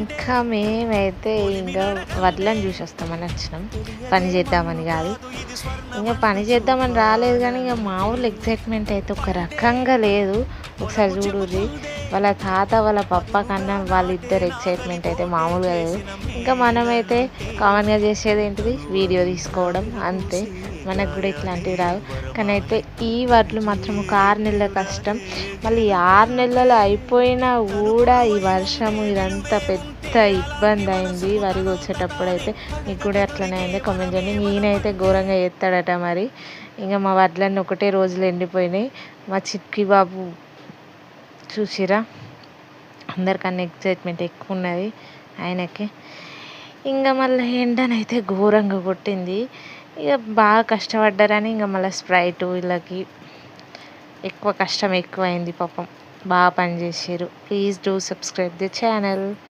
ఇంకా మేమైతే ఇంకా వడ్లను చూసొస్తామని వచ్చినాం. పని చేద్దామని కాదు. ఇంకా పని చేద్దామని రాలేదు కానీ ఇక మా ఊళ్ళో ఎగ్జైట్మెంట్ అయితే ఒక రకంగా లేదు. ఒకసారి చూడుర్రి, వాళ్ళ తాత వాళ్ళ పప్ప కన్నా వాళ్ళిద్దరు ఎగ్జైట్మెంట్ అయితే మామూలుగా లేదు. ఇంకా మనమైతే కామన్గా చేసేది ఏంటిది, వీడియో తీసుకోవడం అంతే. మనకు కూడా ఇట్లాంటివి రావు. కానీ అయితే ఈ వడ్లు మాత్రం ఒక 6 నెలల కష్టం. మళ్ళీ 6 నెలలు అయిపోయినా కూడా ఈ వర్షము ఇదంతా పెద్ద ఇబ్బంది అయింది. వరి వచ్చేటప్పుడు అయితే మీకు కూడా అట్లనే అయింది, కామెంట్ చేయండి. ఈయనైతే ఘోరంగా చేస్తాడట మరి. ఇంకా మా వడ్లన్నీ ఒకటే రోజులు ఎండిపోయినాయి. మా చిట్కి బాబు చూసిరా, అందరికన్నా ఎగ్జైట్మెంట్ ఎక్కువ ఉన్నది ఆయనకి. ఇంకా మళ్ళీ ఎండనైతే ఘోరంగా కొట్టింది. ఇక బాగా కష్టపడ్డారని ఇంకా మళ్ళీ స్ప్రైట్ వీళ్ళకి ఎక్కువ కష్టం ఎక్కువైంది. పాపం బాగా పనిచేసారు. Please do subscribe the channel.